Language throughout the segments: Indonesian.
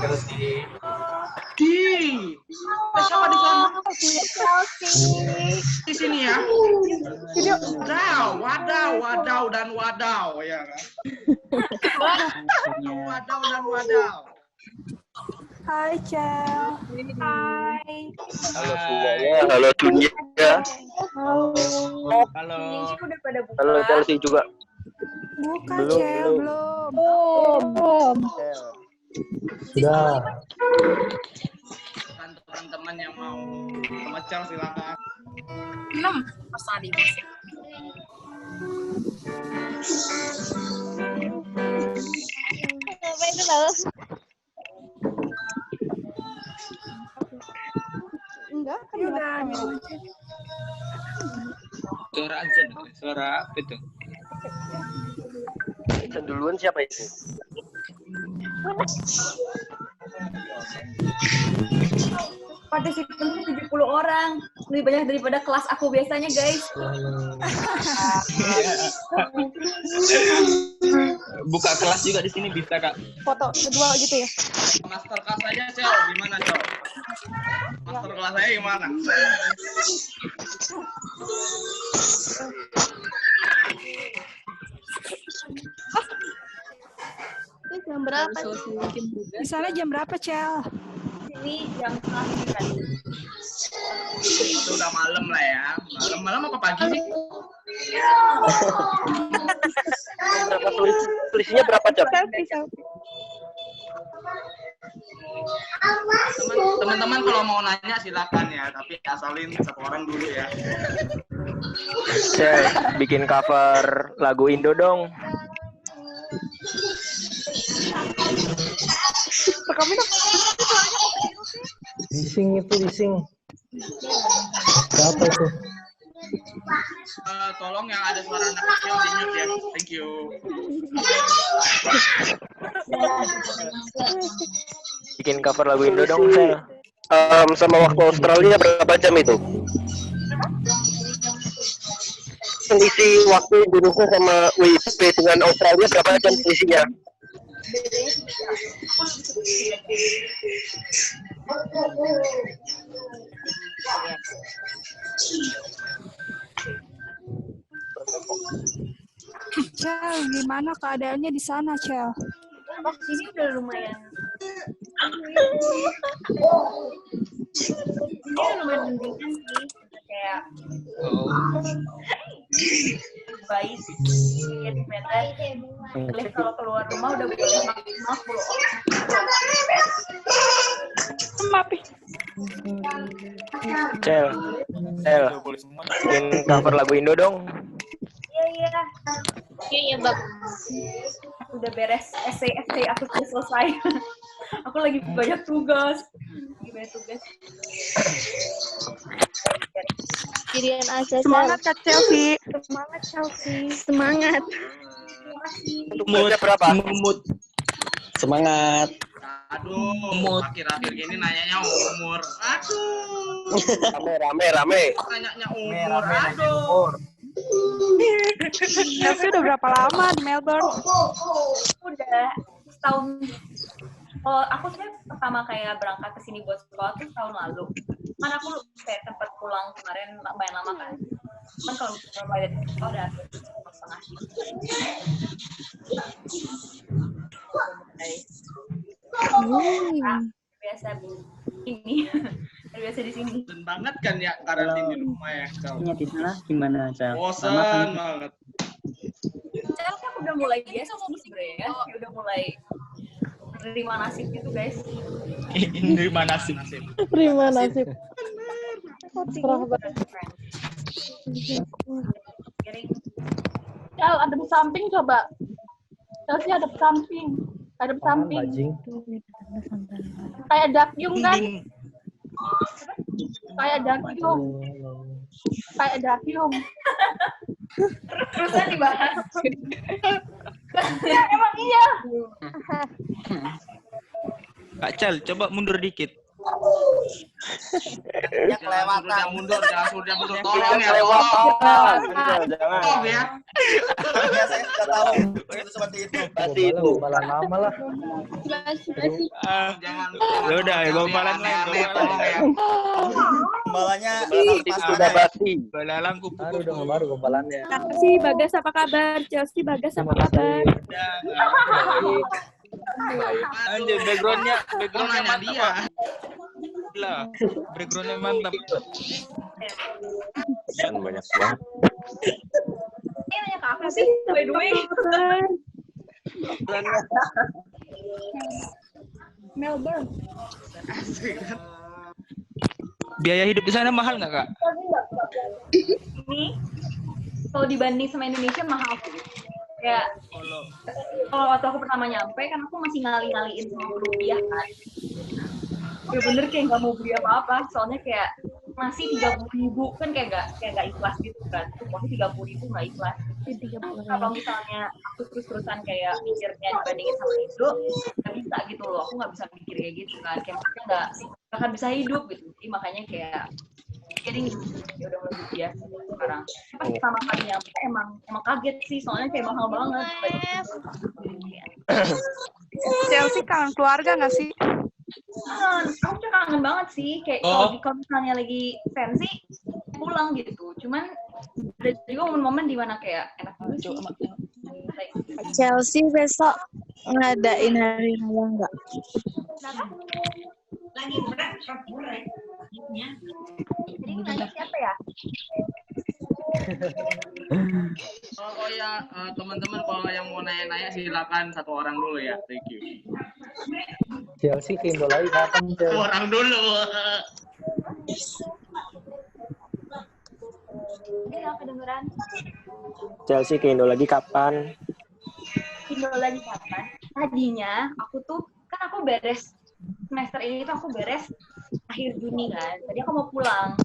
Chelsea. Di. Siapa di sana? Chelsea. Di sini ya. Wadaw dan wadaw ya kan. Wadaw dan wadaw. Hai, Cel. Hai. Halo semuanya, halo dunia. Halo. Udah pada buka. Halo Chelsea juga. Buka, Belum, Cel, belum. belum. Sudah. Dan teman-teman yang mau memecah silakan. 6 Mas Adi. Apa itu tahu? Enggak, kan Udah. Suara azan, suara apa itu? Dan duluan siapa itu? Partisipannya 70 orang. Lebih banyak daripada kelas aku biasanya, guys. Buka kelas juga di sini bisa, Kak. Foto kedua gitu ya. Master kelas aja, Cel. Gimana, Cel? Master kelas saya gimana? Ini jam berapa? Di sana jam berapa, Cel? Ini jam 9. Itu udah malam lah ya. Malam apa pagi sih? Berapa selisihnya berapa jam? Teman-teman kalau mau nanya silakan ya, tapi asalin satu orang dulu ya. Cek, bikin cover lagu Indo dong. Bising itu bising. Berapa itu? Tolong yang ada suara anak kecil di mute ya. Thank you. Bikin cover lagu Indo dong, Sel. Sama waktu Australia berapa jam itu? Selisih waktu Indonesia sama WIB dengan Australia berapa jam selisihnya? Cel, gimana keadaannya di sana, Cel? Oh, sini udah lumayan. Ini lumayan mendingan sih. Kayak baik sedikit meter. Boleh kalau keluar rumah udah boleh maksimal 10 orang. Cel, bikin cover lagu Indo dong. Iya. Iya, Bang. Udah beres essay aku sudah selesai. Aku lagi banyak tugas. Kirian aja. Semangat Kak Chelsea. Semangat. Untuk kerja berapa? Semangat. Aduh, akhir-akhir gini nanyanya umur. Aduh. Rame. Nanyanya umur. Aduh. Chelsea udah berapa lama di Melbourne? Udah setahun. Oh, aku sebenarnya pertama kayak berangkat ke sini buat sekolah tuh tahun lalu. Kan aku kayak tempat pulang kemarin lumayan lama kan. Kan kalau mulai dari sekolah udah setengah biasa ini biasa di sini. Bosan banget kan ya karantina di rumah ya. Di sana gimana, Cel? Bosan banget. Sekarang kan udah mulai biasa sih sebenarnya ya. Udah mulai menerima nasib gitu, guys. Menerima nasib. Terima nasib. Cel, ada di samping coba. Chelsea ada di samping. Bajing. Kayak dakyung kan? Kayak dakyung. Terusan dibahas. Ya, emang iya. Kak Cel, coba mundur dikit. Jangan mundur. Tolong ya. Kelewatan. Jangan. Tolong ya. Saya sudah tahu itu seperti itu. Pasti itu. Gombalan lama lah. Jangan. Lo udah gombalan lain, tolong ya. Gombalannya Itu sudah pasti. Balalang kupu. Baru dong, baru gombalannya. Chelsea, Bagas apa kabar? Chelsea, Bagas apa kabar? Anjir, backgroundnya Nanya mantap. dia. Pak. Gila, backgroundnya mantap. Kan banyak banget. Ini nanya ke aku sih, by the way. Melbourne. Biaya hidup di sana mahal nggak, Kak? Ini kalau dibanding sama Indonesia mahal sih. Kayak kalau waktu aku pertama nyampe kan aku masih ngali-ngaliin sama rupiah kan. Bener-bener kayak nggak mau beli apa-apa, soalnya kayak masih 30.000 kan kayak nggak ikhlas gitu kan. Tuh masih 30.000 nggak ikhlas. Kalau misalnya aku terus-terusan kayak mikirnya dibandingin sama Indo, nggak bisa gitu loh. Aku nggak bisa mikir kayak gitu kan. Kayak maksudnya nggak akan bisa hidup gitu. Jadi makanya kayak jadi ya udah lebih biasa sekarang. Pas pertama kali nyampe emang kaget sih, soalnya kayak mahal banget. Chelsea kangen keluarga nggak sih? Aku tuh kangen banget sih, kayak kalau misalnya lagi pensi pulang gitu. Cuman ada juga momen-momen di mana kayak enak banget sih. Chelsea besok ngadain hari raya nggak? Lagi berat. Jadi nanya siapa ya? Oh ya, teman-teman kalau yang mau nanya-nanya silakan satu orang dulu ya. Thank you. Chelsea ke Indo lagi kapan, Chelsea? Orang dulu. Ini nggak kedengeran. Chelsea ke Indo lagi kapan? Indo lagi kapan? Tadinya aku tuh kan aku beres semester ini tuh aku beres akhir Juni kan. Tadi aku mau pulang.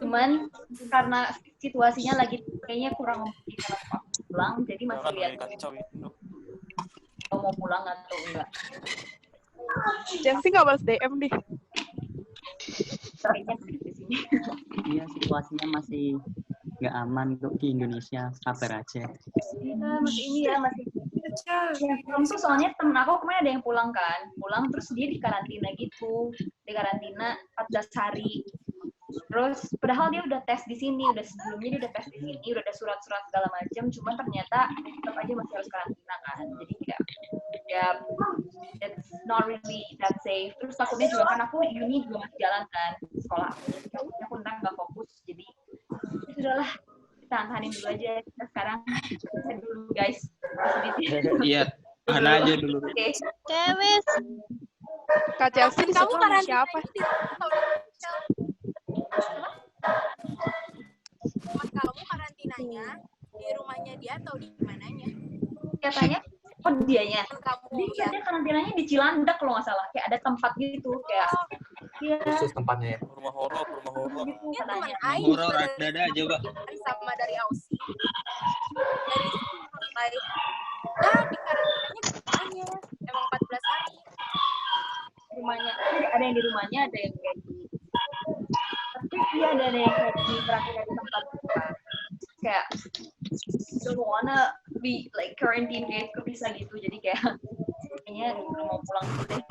Cuman karena situasinya lagi kayaknya kurang memungkinkan aku pulang, jadi masih lihat mau pulang atau enggak. Chelsea nggak balas DM deh. Kayaknya di sini. Iya, situasinya masih nggak aman untuk di Indonesia. Sabar aja. Iya, masih ini ya, masih. Itu soalnya temen aku kemarin ada yang pulang kan, pulang terus dia di karantina gitu, di karantina 14 hari. Terus padahal dia udah tes di sini, udah sebelumnya dia udah tes di sini, udah ada surat-surat segala macam, cuman ternyata tetap aja masih harus karantina kan. Jadi kayak ya it's not really that safe. Terus takutnya juga kan aku uni juga masih jalan kan, sekolah. Takutnya aku ntar nggak fokus, jadi ya sudahlah, tahan-tahanin dulu aja. Kita sekarang saya dulu guys. Iya, tahan aja dulu. Oke. Cewek. Kak Chelsea di situ sama siapa? Mas kamu karantinanya di rumahnya dia atau di mananya? Katanya, oh dianya. Kamu Dia karantinanya di Cilandak kalau nggak salah, kayak ada tempat gitu, kayak iya. Khusus tempatnya ya. Rumah horor. Gitu dia teman katanya. Aing Horor ada aja, Pak. sama dari Aussie. Dari sampai di karantinanya emang 14 hari. Rumahnya, ada yang di rumahnya, ada yang kayak di. Tapi iya ada yang kayak di karantina di tempat kan. Kayak don't wanna be like quarantine kayak bisa gitu, jadi kayak kayaknya udah mau pulang gitu deh.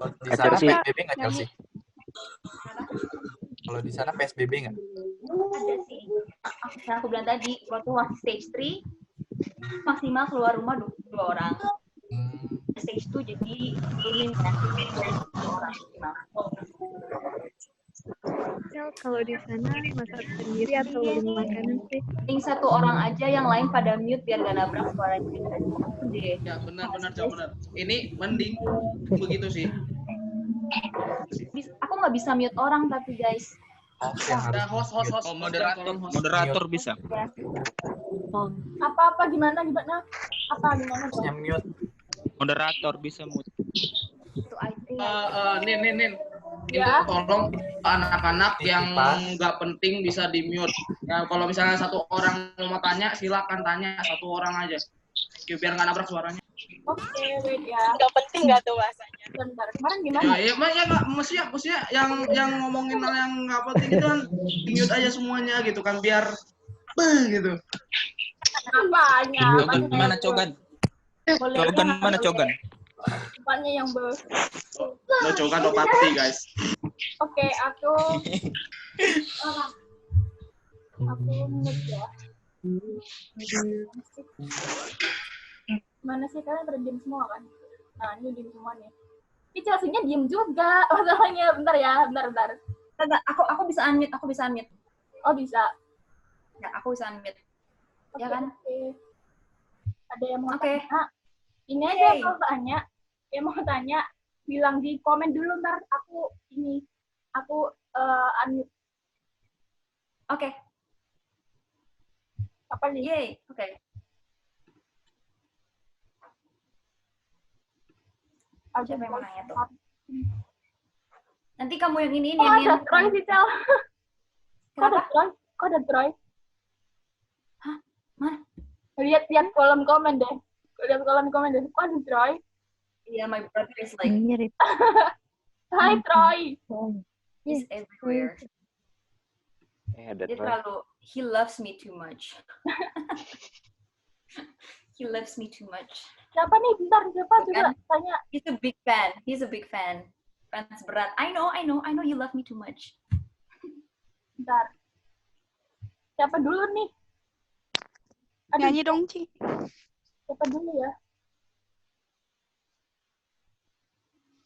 Di sana PSBB nggak, Chelsea? Kalau di sana PSBB nggak? Ada sih. Yang aku bilang tadi, waktu masih stage 3 maksimal keluar rumah 2 orang. Stage 2 jadi turunin ya, 2 orang maksimal. Kalau di sana masak sendiri atau beli makanan sih? Yang 1 orang aja, yang lain pada mute biar gak nabrak suaranya. Deh. Ya benar, benar. Ini mending begitu sih. Aku nggak bisa mute orang tapi guys. Ada host. Oh, moderator bisa. Apa gimana? Apa gimana? Harusnya mute. Moderator bisa mute. Itu IT. Nin. Ya. Itu tolong anak-anak yang nggak penting bisa di mute. Ya kalau misalnya 1 orang mau tanya, silakan tanya 1 orang aja. Biar nggak nabrak suaranya. Oke, wait ya. Nggak penting nggak tuh bahasanya? Bentar, kemarin gimana? Ya nggak, maksudnya yang ngomongin hal yang nggak penting itu kan di mute aja semuanya gitu kan, biar gitu. Apanya? Cogan mana Cogan? Cogan mana Cogan? Apanya yang No cogan no party guys. Oke, aku ya. Mana sih kalian pada diem semua kan? Nah, ini diem semua nih. Ini Chelsea-nya diem juga. Masalahnya bentar ya, bentar. Enggak, aku bisa unmute. Oh, bisa. Ya, aku bisa unmute. Oke, Ya kan? oke. Ada yang mau Oke. tanya? Ini aja yang mau tanya. Yang mau tanya, bilang di komen dulu ntar aku unmute. Oke. Apa nih? Yay. Oke. Siapa yang mau nanya tuh? Nanti kamu yang ini Oh, yang ada Troy sih, Cel. Kok ada Troy? Hah? Mana? Lihat kolom komen deh. Lihat kolom komen deh. Kok ada Troy? Yeah, my brother is like Hai, Troy. he's everywhere. Ada Dia Troy. terlalu, he loves me too much. He loves me too much. Siapa nih? Bentar, siapa juga tanya. He's a big fan. Fans berat. I know you love me too much. Bentar. Siapa dulu nih? Nyanyi dong, Ci. Siapa dulu ya?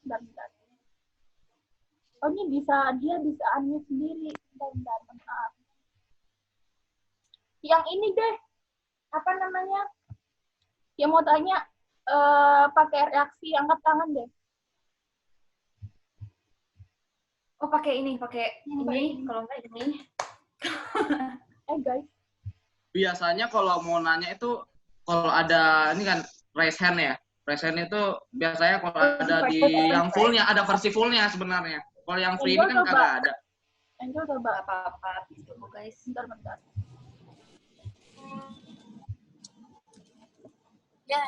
Bentar. Oh, ini dia bisa unmute sendiri. Bentar. Yang ini deh. Apa namanya? Yang mau tanya pakai reaksi angkat tangan deh. Oh, pakai ini. Kalau enggak ini. Guys. Biasanya kalau mau nanya itu kalau ada ini kan raise hand ya. Raise hand itu biasanya kalau ada di yang fullnya, ada versi fullnya sebenarnya. Kalau yang free ini kan kagak ada. Angel coba. Apa-apa. Tunggu guys. Bentar. Ya.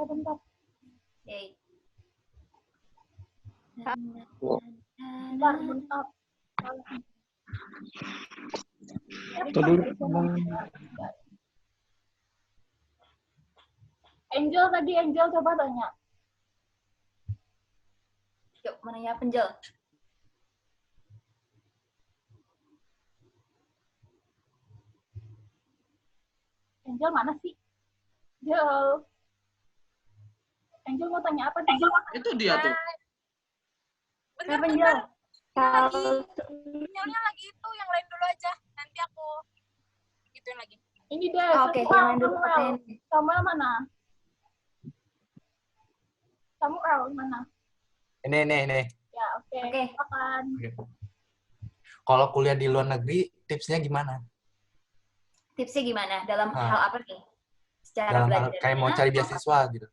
Bentar. Yay. Bentar. Angel coba tanya. Yuk, mana ya penjel? Angel mana sih? Angel mau tanya apa nih? Itu dia tuh. Bentar. Sinyalnya lagi itu, yang lain dulu aja. Nanti aku gituin lagi. Ini deh. Oke, yang lain dulu. Samuel mana? Samuel mana? Ini. Ya, oke. Silakan. Kalau kuliah di luar negeri, tipsnya gimana? Tipsnya gimana? Dalam hal apa nih? Secara Dalam hal belajar. kayak mau cari beasiswa gitu.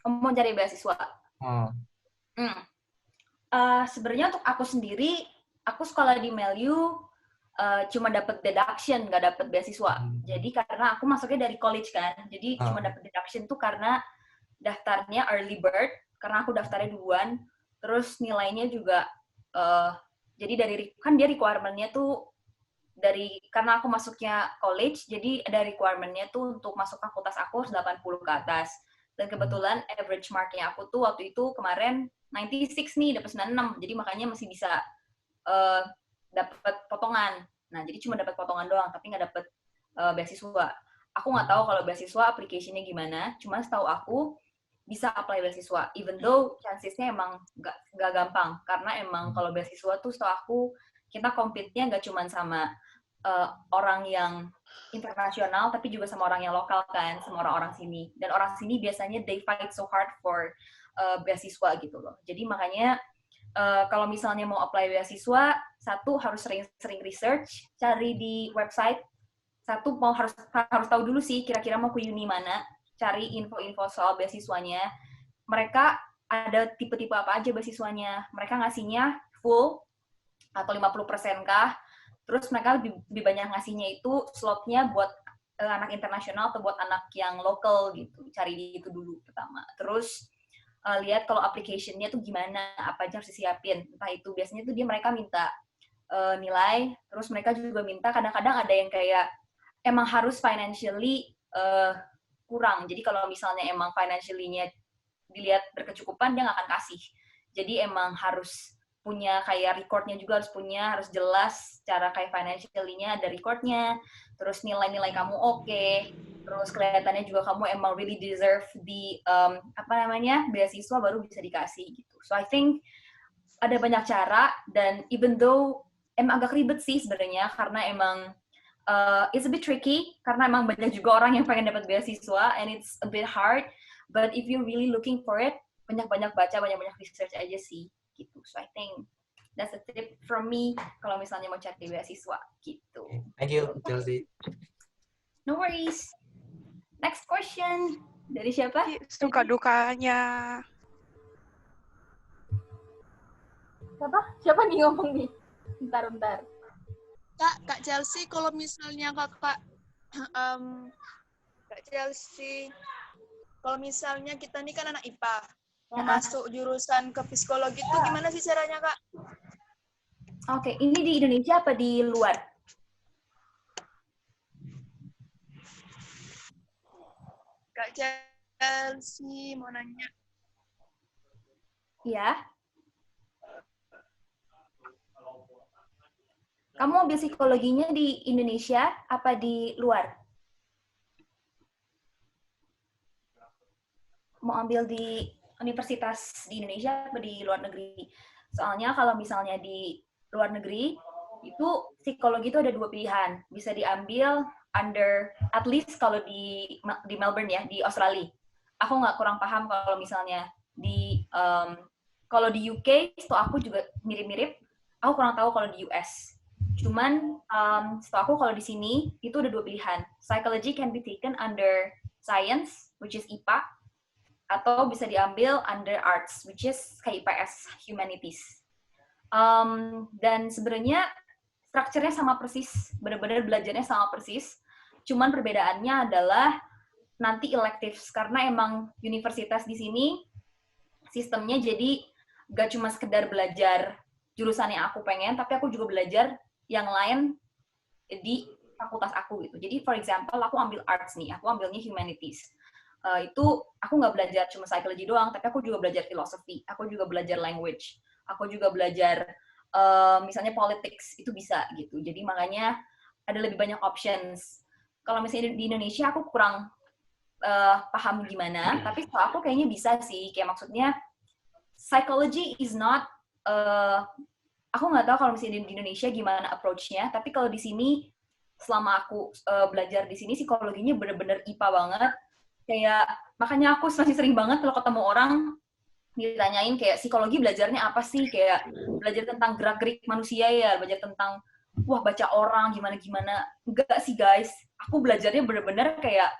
Mau cari beasiswa. Hmm. Sebenarnya untuk aku sendiri, aku sekolah di Melu cuma dapat deduction, nggak dapat beasiswa. Jadi karena aku masuknya dari college kan, jadi cuma dapat deduction tuh karena daftarnya early bird, karena aku daftarnya duluan. Terus nilainya juga, jadi kan dia requirement-nya tuh karena aku masuknya college, jadi ada requirement-nya tuh untuk masuk fakultas aku harus 80 ke atas. Dan kebetulan average mark-nya aku tuh waktu itu kemarin 96 nih, dapat 96. Jadi makanya masih bisa dapat potongan. Nah, jadi cuma dapat potongan doang, tapi nggak dapat beasiswa. Aku nggak tahu kalau beasiswa application-nya gimana, cuma setahu aku bisa apply beasiswa, even though chances-nya emang nggak gampang. Karena emang kalau beasiswa tuh setahu aku, kita compete-nya nggak cuma sama orang yang internasional, tapi juga sama orang yang lokal kan, sama orang-orang sini. Dan orang sini biasanya they fight so hard for beasiswa gitu loh. Jadi makanya kalau misalnya mau apply beasiswa, satu harus sering research, cari di website. Satu harus tahu dulu sih kira-kira mau ke uni mana, cari info-info soal beasiswanya. Mereka ada tipe-tipe apa aja beasiswanya. Mereka ngasihnya full atau 50% kah? Terus mereka lebih banyak ngasihnya itu slotnya buat anak internasional atau buat anak yang lokal gitu. Cari itu dulu pertama. Terus lihat kalau application-nya tuh gimana, apa aja harus disiapin. Entah itu biasanya tuh mereka minta nilai, terus mereka juga minta kadang-kadang ada yang kayak emang harus financially kurang. Jadi kalau misalnya emang financially-nya dilihat berkecukupan, dia nggak akan kasih. Jadi emang harus punya kayak record-nya juga harus jelas cara kayak financially-nya ada record-nya, terus nilai-nilai kamu oke, terus kelihatannya juga kamu emang really deserve di beasiswa baru bisa dikasih gitu. So I think ada banyak cara, dan even though emang agak ribet sih sebenarnya karena emang it's a bit tricky karena emang banyak juga orang yang pengen dapat beasiswa and it's a bit hard, but if you really looking for it, banyak-banyak baca, banyak-banyak research aja sih gitu. So I think that's a tip from me kalau misalnya mau cari beasiswa gitu. Thank you, Chelsea. No worries. Next question dari siapa? Suka dukanya. Siapa nih ngomong nih? Bentar. Kak Chelsea, kalau misalnya Kak Chelsea, kalau misalnya kita nih kan anak IPA, mau masuk jurusan ke psikologi itu gimana sih caranya, Kak? Oke, ini di Indonesia apa di luar? Kak Chelsea mau nanya. Ya. Kamu ambil psikologinya di Indonesia apa di luar? Mau ambil di universitas di Indonesia atau di luar negeri? Soalnya kalau misalnya di luar negeri, itu psikologi itu ada 2 pilihan. Bisa diambil under, at least kalau di Melbourne ya, di Australia. Aku kurang paham kalau misalnya kalau di UK, setahu aku juga mirip-mirip. Aku kurang tahu kalau di US. Cuman setahu aku kalau di sini, itu ada 2 pilihan. Psychology can be taken under science, which is IPA, atau bisa diambil under arts, which is kayak IPS, humanities. Dan sebenarnya strukturnya sama persis, benar-benar belajarnya sama persis. Cuman perbedaannya adalah nanti electives, karena emang universitas di sini sistemnya jadi gak cuma sekedar belajar jurusan yang aku pengen, tapi aku juga belajar yang lain di fakultas aku gitu. Jadi for example, aku ambil arts nih, aku ambilnya humanities. Itu aku nggak belajar cuma psychology doang, tapi aku juga belajar filosofi, aku juga belajar language, aku juga belajar misalnya politics, itu bisa gitu. Jadi makanya ada lebih banyak options. Kalau misalnya di Indonesia aku kurang paham gimana, tapi kalau aku kayaknya bisa sih. Kayak maksudnya psychology is not aku nggak tahu kalau misalnya di Indonesia gimana approach-nya, tapi kalau di sini selama aku belajar di sini psikologinya bener-bener IPA banget. Kayak makanya aku masih sering banget kalau ketemu orang ditanyain kayak psikologi belajarnya apa sih, kayak belajar tentang gerak-gerik manusia ya, belajar tentang baca orang gimana-gimana. Enggak sih guys, aku belajarnya bener-bener kayak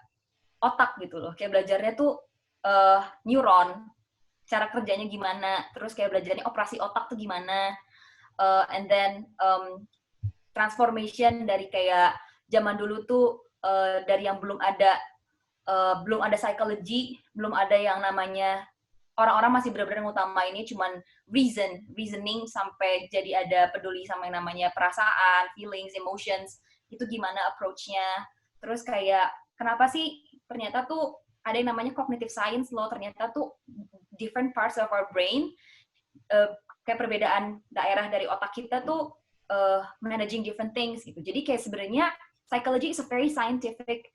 otak gitu loh, kayak belajarnya tuh neuron, cara kerjanya gimana, terus kayak belajarnya operasi otak tuh gimana, and then transformation dari kayak zaman dulu tuh dari yang belum ada psychology, belum ada yang namanya orang-orang masih benar-benar ngutamain ini cuman reasoning sampai jadi ada peduli sama yang namanya perasaan, feelings, emotions, itu gimana approach-nya. Terus kayak kenapa sih ternyata tuh ada yang namanya cognitive science loh, ternyata tuh different parts of our brain, kayak perbedaan daerah dari otak kita tuh managing different things gitu. Jadi kayak sebenarnya psychology is a very scientific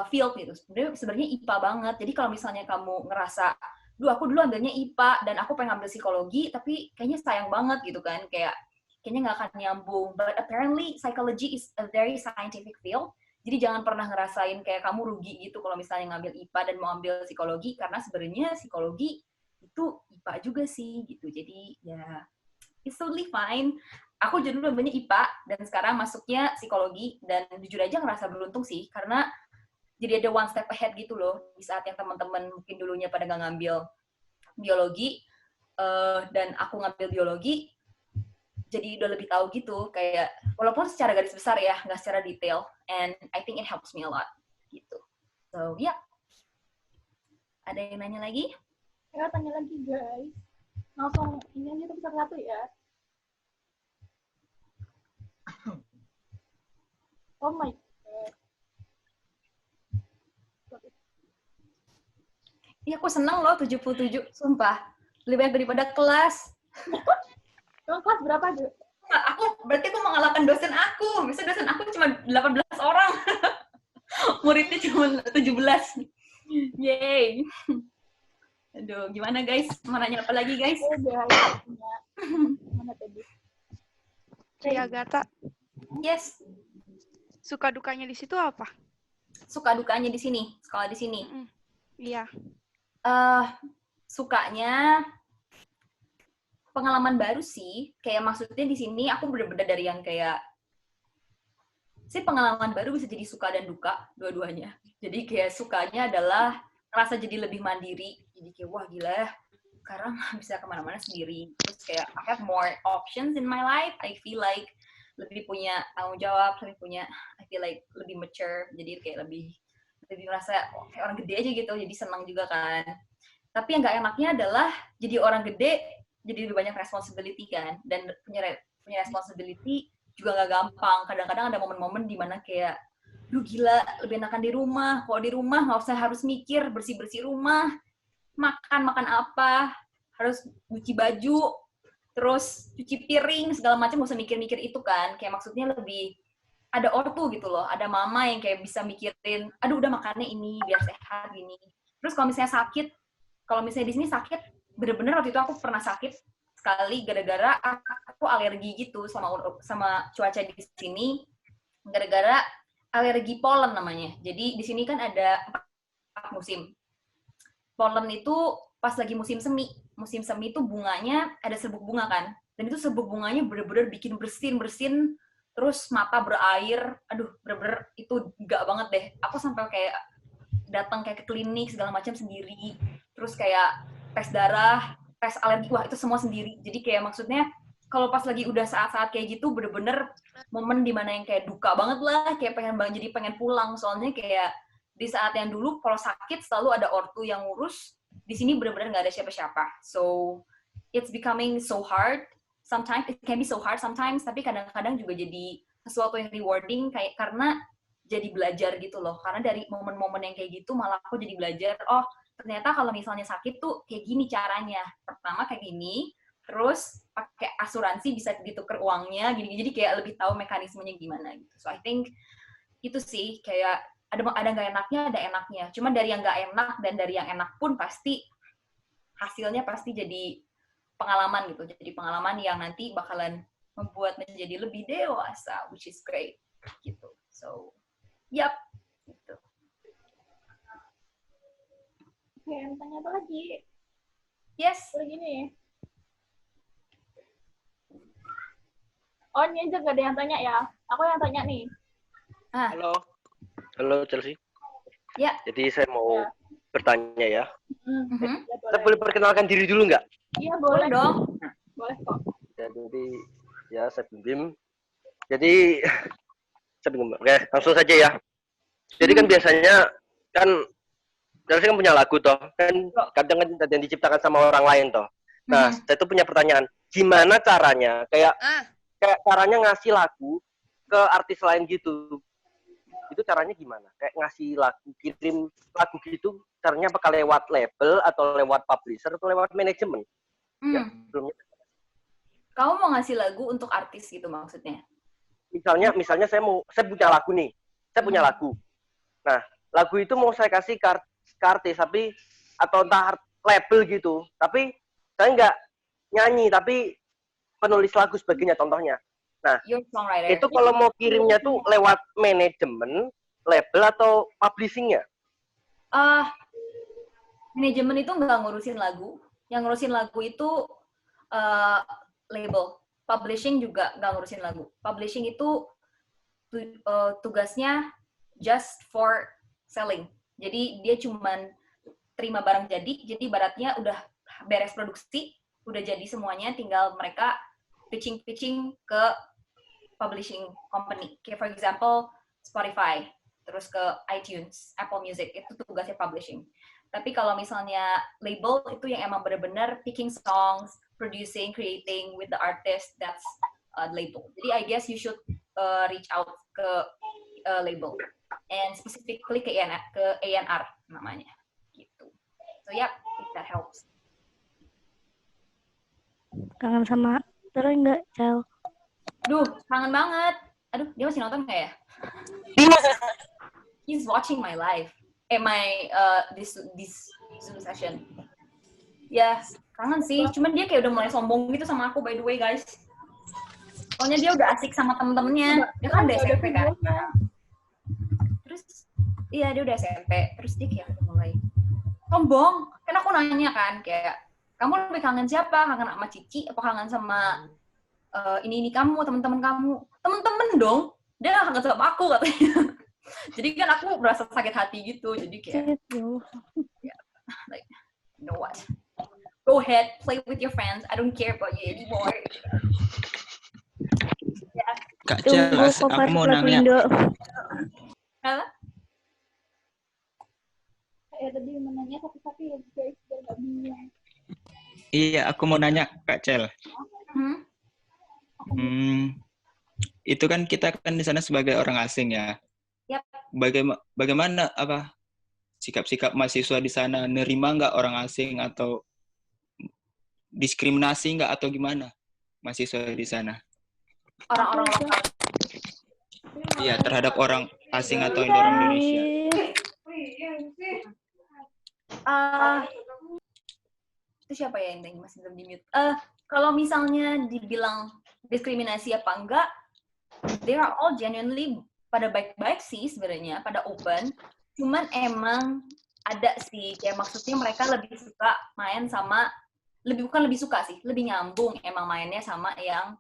field gitu. Sebenarnya IPA banget. Jadi kalau misalnya kamu ngerasa, aku dulu ambilnya IPA dan aku pengen ambil psikologi, tapi kayaknya sayang banget gitu kan, kayaknya nggak akan nyambung. But apparently psychology is a very scientific field. Jadi jangan pernah ngerasain kayak kamu rugi gitu kalau misalnya ngambil IPA dan mau ambil psikologi, karena sebenarnya psikologi itu IPA juga sih gitu. Jadi ya it's totally fine. Aku dulu ambilnya IPA dan sekarang masuknya psikologi, dan jujur aja ngerasa beruntung sih, karena jadi ada one step ahead gitu loh, di saat yang teman-teman mungkin dulunya pada nggak ngambil biologi, dan aku ngambil biologi, jadi udah lebih tahu gitu, kayak walaupun secara garis besar ya, nggak secara detail, and I think it helps me a lot, gitu. So, ya. Yeah. Ada yang nanya lagi? Ya, tanya lagi guys. Langsung ini aja satu-satu ya. Oh my god. Iya, aku seneng loh 77, sumpah. Lebih banyak daripada kelas. Emang kelas berapa, Du? Berarti aku mengalahkan dosen aku. Biasanya dosen aku cuma 18 orang. Muridnya cuma 17. Yeay. Aduh, gimana guys? Mau nanya apa lagi guys? Mana tadi? Cia Agatha, Yes. suka dukanya di situ apa? Suka dukanya di sini, sekolah di sini. Iya. Sukanya pengalaman baru sih. Kayak maksudnya di sini aku bener-bener dari yang kayak sih pengalaman baru bisa jadi suka dan duka dua-duanya. Jadi kayak sukanya adalah ngerasa jadi lebih mandiri. Jadi kayak wah gila ya, sekarang bisa kemana-mana sendiri. Terus kayak I have more options in my life. I feel like lebih punya tanggung jawab, I feel like lebih mature. Jadi kayak lebih ngerasa kayak orang gede aja gitu. Jadi senang juga kan. Tapi yang nggak enaknya adalah jadi orang gede, jadi lebih banyak responsibility kan. Dan punya responsibility juga nggak gampang. Kadang-kadang ada momen-momen di mana kayak, duh gila, lebih enakan di rumah. Kalau di rumah nggak usah harus mikir bersih-bersih rumah, makan apa, harus cuci baju, terus cuci piring, segala macam nggak usah mikir-mikir itu kan. Kayak maksudnya lebih ada ortu gitu loh. Ada mama yang kayak bisa mikirin, aduh udah makannya ini, biar sehat gini. Terus kalau misalnya sakit, kalau misalnya di sini sakit, bener-bener waktu itu aku pernah sakit sekali gara-gara aku alergi gitu sama cuaca di sini, gara-gara alergi polen namanya. Jadi di sini kan ada 4 musim. Polen itu pas lagi musim semi. Musim semi itu bunganya ada serbuk bunga kan. Dan itu serbuk bunganya bener-bener bikin bersin, terus mata berair. Aduh, bener-bener itu gak banget deh. Aku sampai kayak datang kayak ke klinik segala macam sendiri. Terus kayak tes darah, tes alergi, wah itu semua sendiri. Jadi kayak maksudnya kalau pas lagi udah saat-saat kayak gitu bener-bener momen dimana yang kayak duka banget lah, kayak pengen pulang. Soalnya kayak di saat yang dulu kalau sakit selalu ada ortu yang ngurus, di sini bener-bener nggak ada siapa-siapa. So it's becoming so hard. Sometimes it can be so hard sometimes, tapi kadang-kadang juga jadi sesuatu yang rewarding kayak karena jadi belajar gitu loh. Karena dari momen-momen yang kayak gitu malah aku jadi belajar, oh ternyata kalau misalnya sakit tuh kayak gini caranya. Pertama kayak gini, terus pakai asuransi bisa ditukar uangnya, gini-gini. Jadi kayak lebih tahu mekanismenya gimana gitu. So I think itu sih kayak ada nggak enaknya, ada enaknya. Cuma dari yang nggak enak dan dari yang enak pun pasti hasilnya pasti jadi pengalaman gitu. Jadi pengalaman yang nanti bakalan membuat menjadi lebih dewasa, which is great gitu. So, yap. Gitu. Oke, tanya apa lagi? Yes. Gini. Oh, ini aja gak ada yang tanya ya? Aku yang tanya nih. Halo Chelsea. Ya. Jadi saya mau bertanya ya. Ya, Saya boleh perkenalkan diri dulu nggak? Iya, boleh dong. Boleh kok. Ya, jadi ya saya Bim. Jadi saya bingung. Oke, langsung saja ya. Jadi kan biasanya kan Chelsea kan punya lagu toh, kan kadang kan yang diciptakan sama orang lain toh. Nah, saya tuh punya pertanyaan, gimana caranya kayak caranya ngasih lagu ke artis lain gitu? Itu caranya gimana? Kayak ngasih lagu, kirim lagu gitu, caranya apakah lewat label atau lewat publisher atau lewat manajemen? Ya, sebelumnya. Kamu mau ngasih lagu untuk artis gitu maksudnya? Misalnya saya punya lagu nih, saya punya lagu. Nah, lagu itu mau saya kasih ke artis, tapi atau entah label gitu, tapi saya nggak nyanyi, tapi penulis lagu sebagainya contohnya. Nah, itu kalau mau kirimnya tuh lewat manajemen, label atau publishing-nya? Manajemen itu nggak ngurusin lagu. Yang ngurusin lagu itu label. Publishing juga nggak ngurusin lagu. Publishing itu tugasnya just for selling. Jadi dia cuman terima barang jadi ibaratnya udah beres produksi, udah jadi semuanya, tinggal mereka pitching ke publishing company. Kayak for example, Spotify, terus ke iTunes, Apple Music, itu tugasnya publishing. Tapi kalau misalnya label, itu yang emang benar-benar picking songs, producing, creating with the artist, that's label. Jadi I guess you should reach out ke label, and specifically ke ANR namanya, gitu. So yeah, if that helps. Kangen sama Troy nggak, Cel? Duh, kangen banget. Aduh, dia masih nonton nggak ya? He's watching my live. This Zoom session. Ya, kangen sih. Cuman dia kayak udah mulai sombong gitu sama aku, by the way, guys. Soalnya dia udah asik sama temen-temennya. Dia kan udah SMP kan. Terus, iya dia udah SMP. Terus dia kayak udah mulai sombong. Kan aku nanya kan, kayak, kamu lebih kangen siapa? Kangen sama Cici? Apa kangen sama ini kamu, temen-temen kamu? Temen-temen dong. Dia gak kangen sama aku katanya. Jadi kan aku merasa sakit hati gitu. Jadi kayak, yeah, like, you know what? Go ahead, play with your friends. I don't care about you anymore. Yeah. Kak Cel, aku mau nanya. Apa? Ya tadi menanya tapi ya guys biar nggak bingung. Iya, aku mau nanya Kak Cel. Itu kan kita kan di sana sebagai orang asing ya. Yep. Bagaimana apa sikap-sikap mahasiswa di sana, nerima nggak orang asing atau diskriminasi nggak atau gimana mahasiswa di sana? Orang-orang lokal. Iya, terhadap orang asing atau orang Indonesia. Itu siapa ya yang masih belum di-mute? Kalau misalnya dibilang diskriminasi apa enggak, they are all genuinely pada baik-baik sih sebenarnya, pada open. Cuman emang ada sih, kayak maksudnya mereka lebih suka main sama, bukan lebih suka sih, lebih nyambung emang mainnya sama yang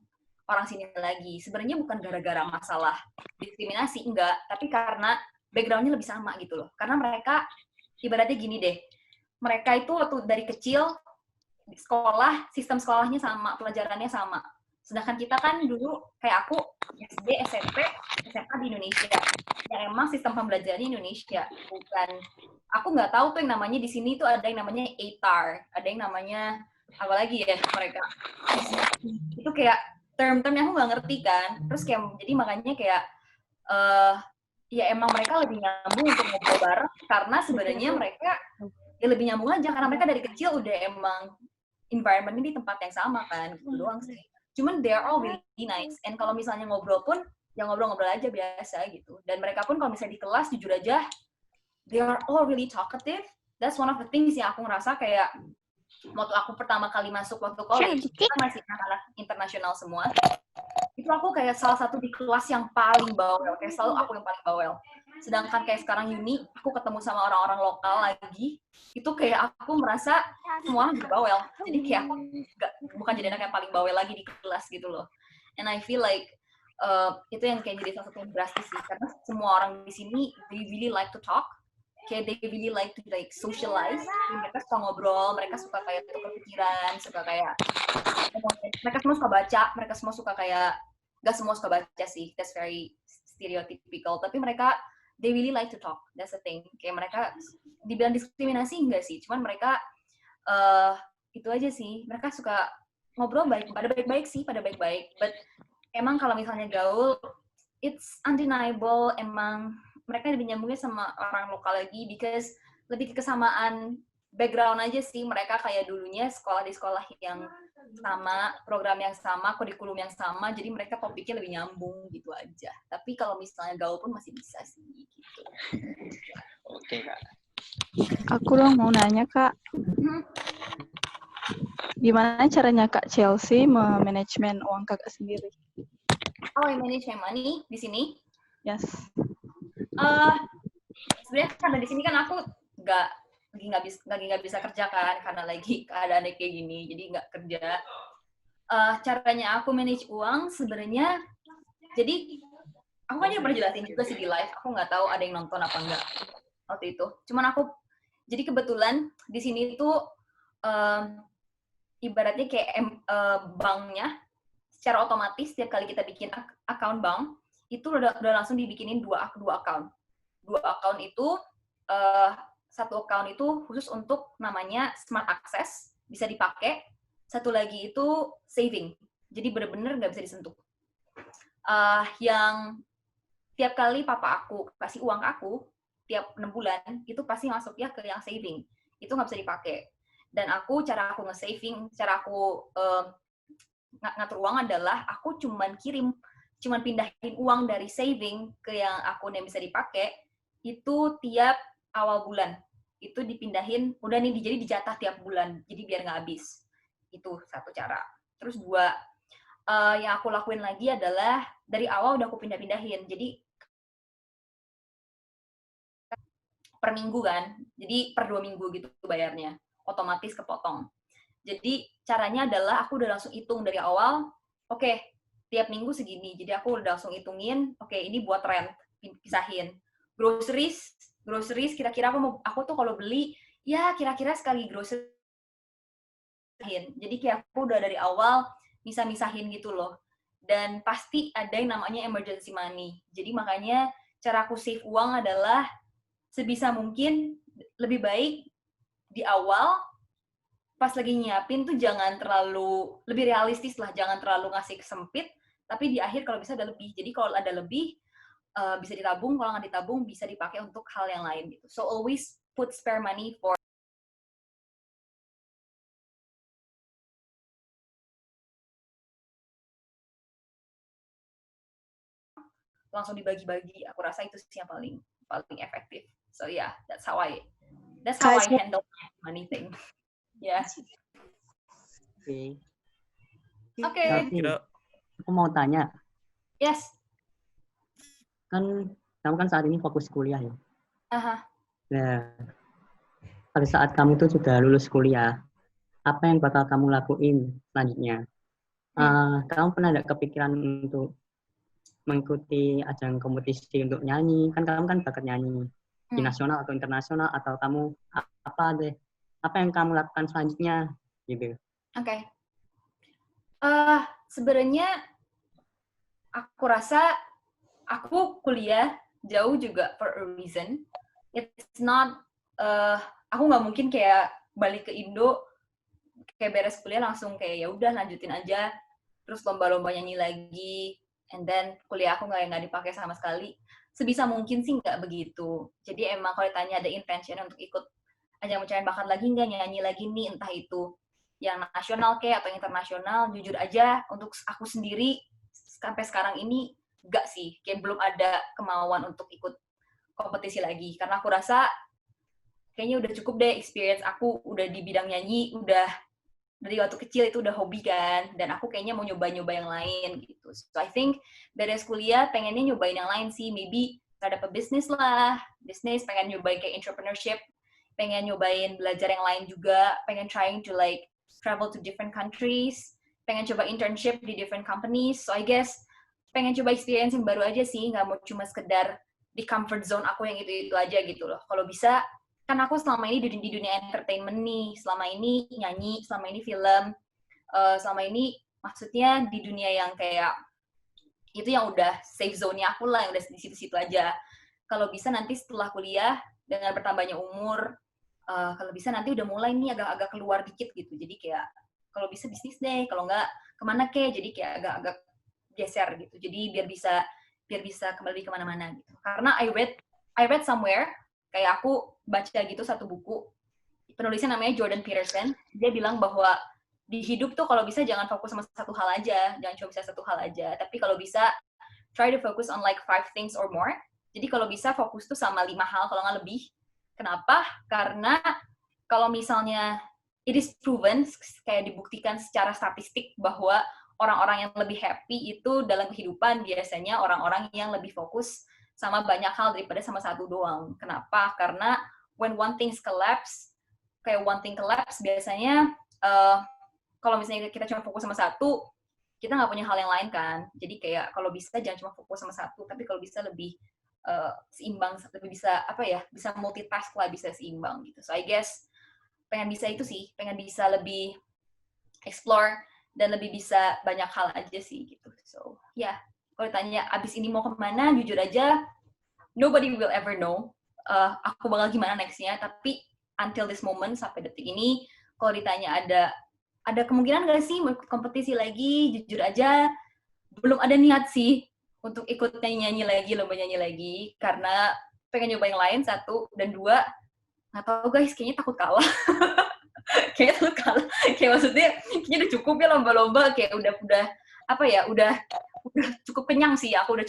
orang sini lagi. Sebenarnya bukan gara-gara masalah diskriminasi, enggak, tapi karena background-nya lebih sama gitu loh. Karena mereka, ibaratnya gini deh, mereka itu waktu dari kecil, sekolah, sistem sekolahnya sama, pelajarannya sama. Sedangkan kita kan dulu, kayak aku, SD, SMP, SMA di Indonesia. Yang emang sistem pembelajarannya Indonesia. Bukan, aku nggak tahu tuh yang namanya di sini tuh ada yang namanya ATAR. Ada yang namanya, apa lagi ya mereka. Itu kayak term-term yang aku nggak ngerti kan. Terus kayak, jadi makanya kayak, ya emang mereka lebih nyambung untuk ngobrol bareng. Karena sebenarnya mereka, ya lebih nyambung aja. Karena mereka dari kecil udah emang environment-nya di tempat yang sama kan. Gitu doang sih. Cuman they are all really nice. And kalau misalnya ngobrol pun, ya ngobrol-ngobrol aja biasa gitu. Dan mereka pun kalau misalnya di kelas, jujur aja, they are all really talkative. That's one of the things yang aku ngerasa kayak, waktu aku pertama kali masuk waktu college, kita masih anak-anak internasional semua. Itu aku kayak salah satu di kelas yang paling bawel. Kayak selalu aku yang paling bawel. Sedangkan kayak sekarang uni, aku ketemu sama orang-orang lokal lagi, itu kayak aku merasa semua orang juga bawel. Jadi kayak aku bukan jadi anak yang paling bawel lagi di kelas gitu loh. And I feel like itu yang kayak jadi salah satu yang drastis sih. Karena semua orang di sini, they really like to talk. Kayak they really like to like socialize. Mereka suka ngobrol, mereka suka kayak tukar pikiran, suka kayak, mereka semua suka baca, mereka semua suka kayak, gak semua suka baca sih, that's very stereotypical. Tapi mereka, they really like to talk, that's the thing. Kayak mereka, dibilang diskriminasi enggak sih, cuman mereka, itu aja sih, mereka suka ngobrol pada baik-baik sih, pada baik-baik. But emang kalau misalnya gaul, it's undeniable, emang mereka lebih nyambungnya sama orang lokal lagi, because lebih ke kesamaan background aja sih, mereka kayak dulunya sekolah di sekolah yang sama, program yang sama, kurikulum yang sama, jadi mereka topiknya lebih nyambung gitu aja. Tapi kalau misalnya gaul pun masih bisa sih gitu. Oke, Kak. Aku dong mau nanya, Kak. Gimana caranya Kak Chelsea memanajemen uang Kakak sendiri? Oh, manage my money di sini? Yes. Sebenarnya karena di sini kan aku lagi nggak bisa kerja kan, karena lagi keadaannya kayak gini, jadi nggak kerja. Caranya aku manage uang sebenarnya, jadi aku kan pernah jelasin juga sih di live, aku nggak tahu ada yang nonton apa enggak waktu itu. Cuman aku, jadi kebetulan di sini tuh ibaratnya kayak banknya secara otomatis setiap kali kita bikin account bank itu udah langsung dibikinin dua account. Dua account itu satu account itu khusus untuk namanya Smart Access, bisa dipakai. Satu lagi itu saving, jadi bener-bener nggak bisa disentuh. Yang tiap kali papa aku kasih uang ke aku, tiap 6 bulan, itu pasti masuk ya ke yang saving. Itu nggak bisa dipakai. Dan cara aku nge-saving, cara aku ngatur uang adalah aku cuman pindahin uang dari saving ke yang akun yang bisa dipakai, itu tiap awal bulan. Itu dipindahin, udah nih jadi dijatah tiap bulan, jadi biar nggak habis. Itu satu cara. Terus dua, yang aku lakuin lagi adalah dari awal udah aku pindah-pindahin. Jadi per minggu kan, jadi per 2 minggu gitu bayarnya, otomatis kepotong. Jadi caranya adalah aku udah langsung hitung dari awal, oke, tiap minggu segini. Jadi aku udah langsung hitungin, oke, ini buat rent, pisahin. Groceries kira-kira aku tuh kalau beli ya kira-kira sekali groceries. Jadi kayak aku udah dari awal misahin gitu loh. Dan pasti ada yang namanya emergency money. Jadi makanya cara aku save uang adalah sebisa mungkin lebih baik di awal pas lagi nyiapin tuh jangan terlalu, lebih realistis lah, jangan terlalu ngasih sempit, tapi di akhir kalau bisa ada lebih. Jadi kalau ada lebih bisa ditabung, kalau nggak ditabung bisa dipakai untuk hal yang lain gitu. So always put spare money for langsung dibagi-bagi. Aku rasa itu sih yang paling efektif. So yeah, that's how I handle money thing. Yeah. Oke. Aku mau tanya. Yes. Kan kamu kan saat ini fokus kuliah ya. Nah, pada saat kamu itu sudah lulus kuliah, apa yang bakal kamu lakuin selanjutnya? Kamu pernah ada kepikiran untuk mengikuti ajang kompetisi untuk nyanyi? Kan kamu kan bakat nyanyi di nasional atau internasional, atau kamu apa yang kamu lakukan selanjutnya gitu? Oke. Sebenarnya aku rasa aku kuliah jauh juga for a reason. It's not aku nggak mungkin kayak balik ke Indo kayak beres kuliah langsung kayak ya udah lanjutin aja terus lomba-lomba nyanyi lagi and then kuliah aku nggak dipakai sama sekali. Sebisa mungkin sih nggak begitu. Jadi emang kalau ditanya ada intention untuk ikut ajang pencarian bakat lagi nggak, nyanyi lagi nih, entah itu yang nasional kayak atau internasional, jujur aja untuk aku sendiri sampai sekarang ini nggak sih, kayak belum ada kemauan untuk ikut kompetisi lagi, karena aku rasa kayaknya udah cukup deh experience aku udah di bidang nyanyi, udah dari waktu kecil itu udah hobi kan, dan aku kayaknya mau nyoba-nyoba yang lain gitu. So I think beres kuliah pengennya nyobain yang lain sih, maybe ada pebisnis lah, bisnis, pengen nyobain kayak entrepreneurship, pengen nyobain belajar yang lain juga, pengen trying to like travel to different countries, pengen coba internship di different companies. So I guess pengen coba experience yang baru aja sih, nggak mau cuma sekedar di comfort zone aku yang itu aja gitu loh. Kalau bisa, kan aku selama ini di dunia entertainment nih, selama ini nyanyi, selama ini film, selama ini maksudnya di dunia yang kayak itu yang udah safe zone-nya aku lah, yang udah di situ-situ aja. Kalau bisa nanti setelah kuliah dengan bertambahnya umur, kalau bisa nanti udah mulai nih agak-agak keluar dikit gitu. Jadi kayak kalau bisa bisnis deh, kalau nggak kemana kek, jadi kayak agak-agak geser gitu. Jadi biar bisa kembali kemana-mana gitu. Karena I read somewhere, kayak aku baca gitu satu buku, penulisnya namanya Jordan Peterson, dia bilang bahwa di hidup tuh kalau bisa jangan fokus sama satu hal aja, jangan cuma bisa satu hal aja, tapi kalau bisa try to focus on like 5 things or more. Jadi kalau bisa fokus tuh sama 5 hal kalau nggak lebih. Kenapa? Karena kalau misalnya it is proven, kayak dibuktikan secara statistik bahwa orang-orang yang lebih happy itu dalam kehidupan biasanya orang-orang yang lebih fokus sama banyak hal daripada sama satu doang. Kenapa? Karena when one thing collapse, biasanya kalau misalnya kita cuma fokus sama satu, kita nggak punya hal yang lain kan. Jadi kayak kalau bisa jangan cuma fokus sama satu, tapi kalau bisa lebih seimbang, lebih bisa bisa multitask lah, bisa seimbang gitu. So I guess pengen bisa itu sih, pengen bisa lebih explore dan lebih bisa banyak hal aja sih gitu. So yeah. Kalau ditanya abis ini mau kemana, jujur aja, nobody will ever know aku bakal gimana next-nya. Tapi until this moment, sampai detik ini, kalau ditanya ada kemungkinan nggak sih mau ikut kompetisi lagi, jujur aja, belum ada niat sih. untuk ikut nyanyi lagi, lomba nyanyi lagi, karena pengen nyoba yang lain, 1, dan 2, nggak tahu guys, kayaknya takut kalah. Kayaknya takut kalah. Kayak maksudnya, kayaknya udah cukup ya lomba-lomba, kayak udah cukup kenyang sih, aku udah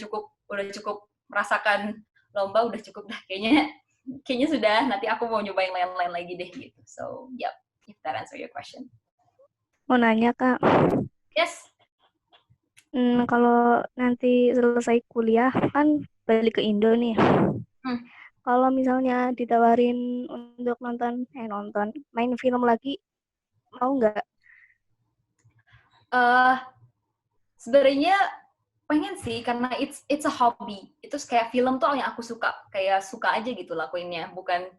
cukup merasakan lomba, udah cukup dah. Kayaknya sudah, nanti aku mau nyoba yang lain-lain lagi deh gitu. So, yep, if that answer your question. Mau nanya, Kak. Yes. Kalau nanti selesai kuliah kan balik ke Indo nih. Kalau misalnya ditawarin untuk main film lagi, mau nggak? Sebenarnya pengen sih, karena it's a hobby. Itu kayak film tuh yang aku suka, kayak suka aja gitu lakuinnya. Bukan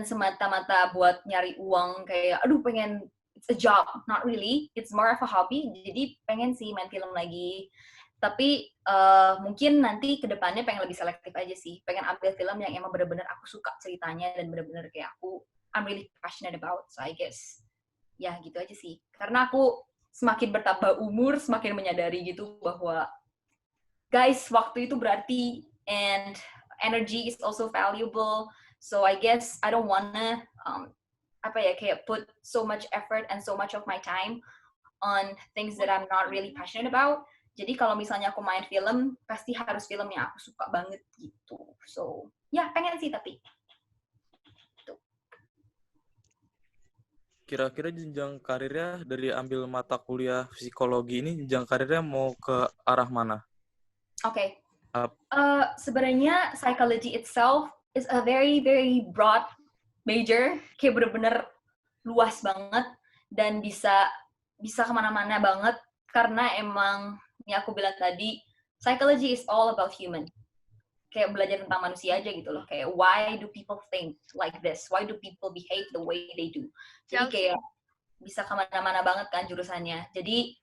semata-mata buat nyari uang, kayak aduh pengen. It's a job, not really. It's more of a hobby. Jadi pengen sih main film lagi. Tapi mungkin nanti ke depannya pengen lebih selektif aja sih. Pengen ambil film yang emang benar-benar aku suka ceritanya dan benar-benar kayak I'm really passionate about. So I guess ya gitu aja sih. Karena aku semakin bertambah umur, semakin menyadari gitu bahwa guys, waktu itu berarti and energy is also valuable. So I guess I don't wanna kayak put so much effort and so much of my time on things that I'm not really passionate about. Jadi kalau misalnya aku main film, pasti harus film yang aku suka banget gitu. So, ya pengen sih tapi. Kira-kira jenjang karirnya dari ambil mata kuliah psikologi ini, jenjang karirnya mau ke arah mana? Oke. Sebenarnya psychology itself is a very, very broad major, kayak bener-bener luas banget dan bisa kemana-mana banget karena emang yang aku bilang tadi, psychology is all about human. Kayak belajar tentang manusia aja gitu loh. Kayak why do people think like this? Why do people behave the way they do? Jadi kayak bisa kemana-mana banget kan jurusannya. Jadi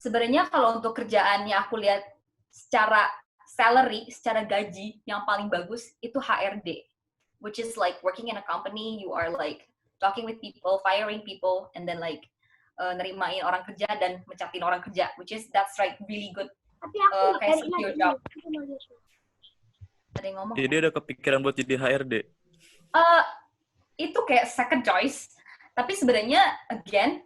sebenarnya kalau untuk kerjaannya aku lihat secara salary, secara gaji yang paling bagus itu HRD. Which is like working in a company, you are like talking with people, firing people, and then like nerimain orang kerja dan mencatin orang kerja, which is that's like really good kayak secure job. Ada yang ngomong? Jadi ada kepikiran buat jadi HRD? Itu kayak second choice, tapi sebenarnya again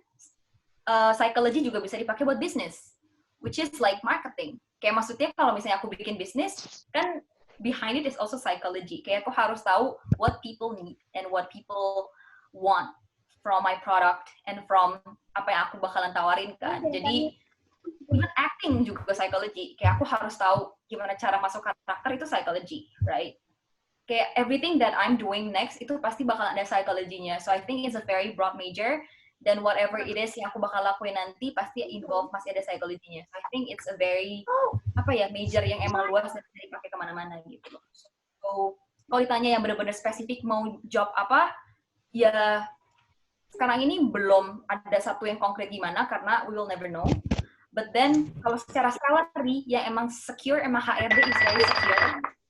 psychology juga bisa dipakai buat business, which is like marketing. Kayak maksudnya kalau misalnya aku bikin bisnis kan behind it is also psychology. Kayak aku harus tahu what people need and what people want from my product and from apa yang aku bakalan tawarin kan. Jadi even acting juga psychology. Kayak aku harus tahu gimana cara masuk karakter itu psychology, right? Kayak everything that I'm doing next itu pasti bakal ada psychology-nya. So I think it's a very broad major. Dan whatever it is yang aku bakal lakuin nanti pasti involve masih ada psychology-nya. So I think it's a very major yang emang luas dan bisa dipakai kemana-mana gitu. So kalau ditanya yang benar-benar spesifik mau job apa, ya sekarang ini belum ada satu yang konkret gimana karena we will never know. But then kalau secara salary yang emang secure, emang HRD is very secure.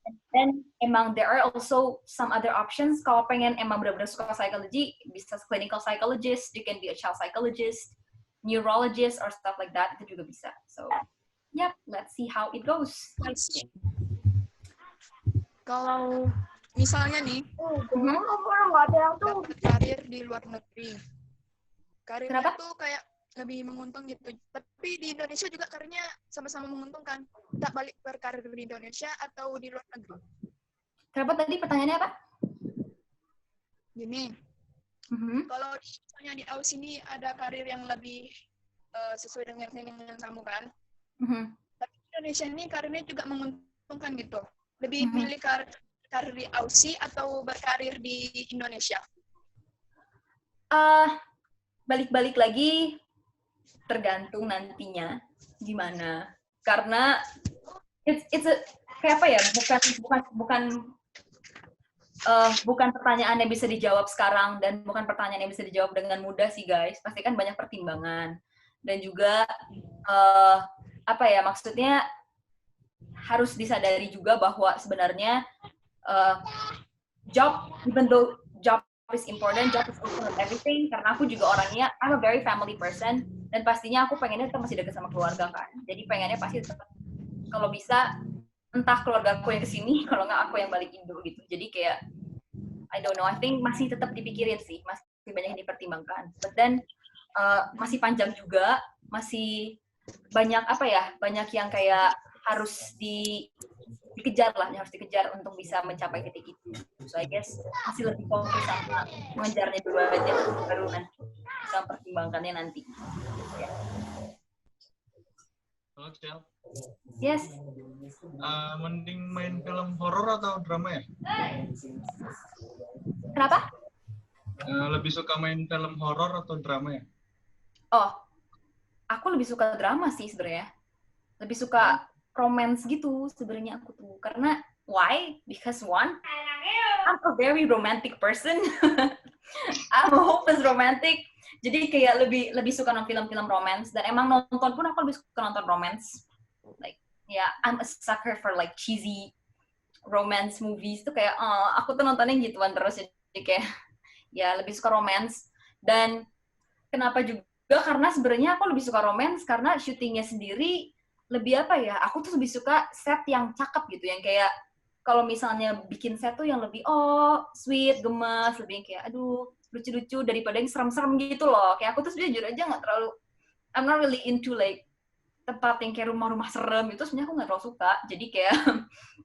And then emang there are also some other options. Kalau pengen emang benar-benar suka psychology, bisa clinical psychologist, you can be a child psychologist, neurologist or stuff like that, itu juga bisa. So, yeah, let's see how it goes. Kalau misalnya nih, dapat karir di luar negeri, karirnya tuh kayak lebih menguntungkan gitu. Tapi di Indonesia juga karirnya sama-sama menguntungkan. Tak balik berkarir di Indonesia atau di luar negeri? Kenapa tadi pertanyaannya apa? Gini, kalau misalnya di Aus ini ada karir yang lebih sesuai dengan kamu kan, tapi di Indonesia ini karirnya juga menguntungkan gitu. Lebih milih karir di Aussie atau berkarir di Indonesia? Balik-balik lagi tergantung nantinya gimana. Karena it's a, kayak apa ya? Bukan pertanyaan yang bisa dijawab sekarang dan bukan pertanyaan yang bisa dijawab dengan mudah sih guys. Pasti kan banyak pertimbangan dan juga maksudnya harus disadari juga bahwa sebenarnya job, even though job is important, job is also not everything. Karena aku juga orangnya, I'm a very family person dan pastinya aku pengennya tetap masih dekat sama keluarga kan. Jadi pengennya pasti tetap kalau bisa entah keluarga aku yang kesini, kalau nggak aku yang balik Indo gitu. Jadi kayak I don't know, I think masih tetap dipikirin sih, masih banyak yang dipertimbangkan. But then masih panjang juga, masih banyak banyak yang kayak harus dikejar lah, harus dikejar untuk bisa mencapai titik itu. So I guess masih lebih fokus sama mengejarnya dulu aja, baru nanti bisa mempertimbangkannya nanti. Halo, Cel. Yes. Mending main film horor atau drama ya? Kenapa? Lebih suka main film horor atau drama ya? Oh, aku lebih suka drama sih sebenarnya. Lebih suka romance gitu sebenarnya aku tuh. Karena why? Because one, I'm a very romantic person. I'm a hopeless romantic. Jadi kayak lebih suka nonton film-film romance, dan emang nonton pun aku lebih suka nonton romance. Like, yeah, I'm a sucker for like cheesy romance movies tuh kayak aku tuh nontonnya gituan terus, jadi kayak ya lebih suka romance. Dan kenapa juga karena sebenarnya aku lebih suka romance karena syutingnya sendiri lebih aku tuh lebih suka set yang cakep gitu, yang kayak kalau misalnya bikin set tuh yang lebih sweet, gemes, lebih kayak aduh lucu-lucu daripada yang serem-serem gitu loh. Kayak aku tuh jujur aja nggak terlalu, I'm not really into like tempat yang kayak rumah-rumah serem itu, sebenarnya aku nggak terlalu suka. Jadi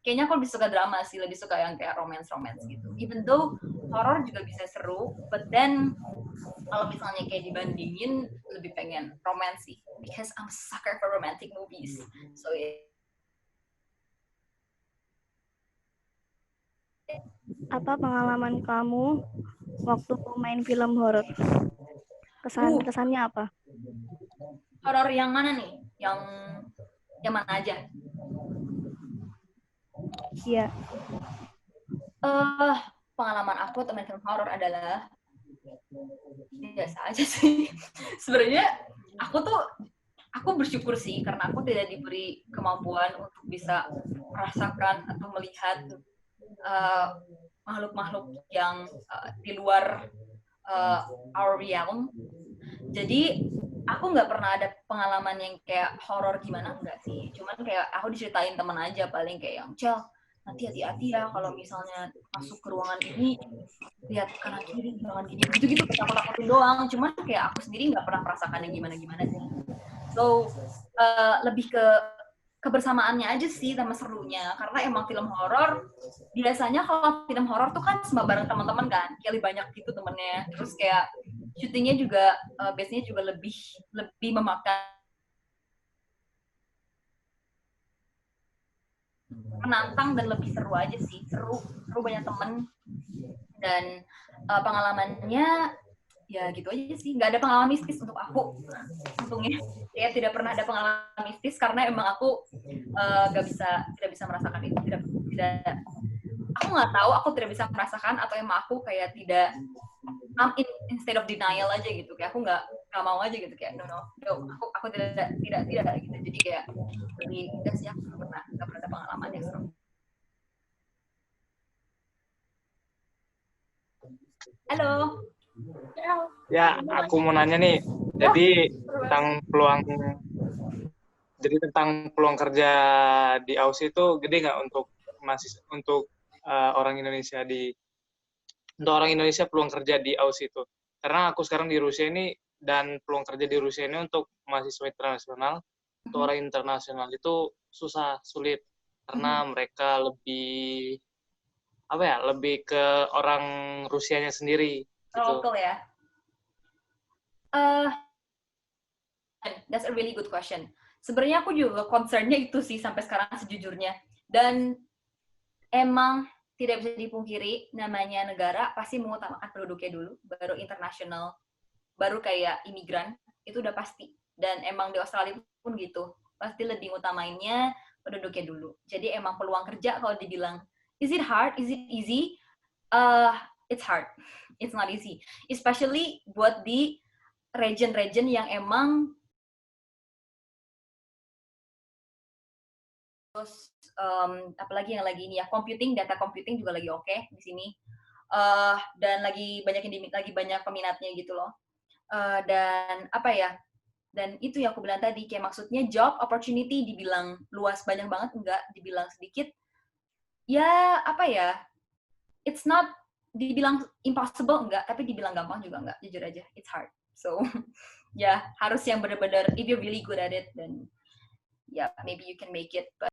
kayaknya aku lebih suka drama sih, lebih suka yang kayak romance gitu. Even though horror juga bisa seru, but then kalau misalnya kayak dibandingin lebih pengen romance sih, because I'm a sucker for romantic movies. So Apa pengalaman kamu waktu main film horor? Kesannya apa? Horor yang mana nih? Yang mana aja? Iya. Pengalaman aku teman film horor adalah biasa aja sih. Sebenarnya aku bersyukur sih karena aku tidak diberi kemampuan untuk bisa merasakan atau melihat makhluk-makhluk yang di luar our realm. Jadi aku nggak pernah ada pengalaman yang kayak horor gimana, enggak sih. Cuman kayak aku diceritain teman aja paling kayak yang Cel, nanti hati-hati ya kalau misalnya masuk ke ruangan ini, lihat kanan kiri, jangan gini, gitu-gitu, takut-takutin doang. Cuman kayak aku sendiri nggak pernah merasakan yang gimana-gimana sih. So lebih ke kebersamaannya aja sih sama serunya, karena emang film horor biasanya kalau film horor tuh kan sama bareng teman-teman kan, kayak lebih banyak gitu temennya, terus kayak syutingnya juga biasanya juga lebih memakan menantang dan lebih seru aja sih, seru banyak temen. Dan pengalamannya ya gitu aja sih, nggak ada pengalaman mistis untuk aku untungnya. Ya tidak pernah ada pengalaman mistis karena emang aku tidak bisa merasakan itu, tidak aku nggak tahu, aku tidak bisa merasakan atau emang aku kayak tidak instead of denial aja gitu, kayak aku nggak mau aja gitu, kayak no aku tidak gitu. Jadi kayak lebih enggak sih, aku nggak pernah ada pengalaman yang seru. Halo. Ya, aku mau nanya nih. Jadi tentang peluang kerja di Aussie itu gede nggak untuk orang Indonesia untuk orang Indonesia peluang kerja di Aussie itu? Karena aku sekarang di Rusia ini, dan peluang kerja di Rusia ini untuk mahasiswa internasional, untuk orang internasional itu sulit karena mereka lebih ke orang Rusianya sendiri. Lokal ya. That's a really good question. Sebenarnya aku juga concern-nya itu sih sampai sekarang sejujurnya. Dan emang tidak bisa dipungkiri, namanya negara pasti mengutamakan penduduknya dulu, baru internasional, baru kayak imigran, itu udah pasti. Dan emang di Australia pun gitu, pasti lebih utamainnya penduduknya dulu. Jadi emang peluang kerja kalau dibilang, is it hard? Is it easy? It's hard. It's not easy. Especially buat di region-region yang emang terus apalagi yang lagi ini ya, data computing juga lagi oke di sini. Dan lagi banyak peminatnya gitu loh. Dan Dan itu yang aku bilang tadi, kayak maksudnya job opportunity dibilang luas banyak banget, enggak, dibilang sedikit. Ya, apa ya, it's not, dibilang impossible, enggak, tapi dibilang gampang juga enggak, jujur aja, it's hard. So, ya, harus yang benar-benar, if you're really good at it, then yeah, maybe you can make it, but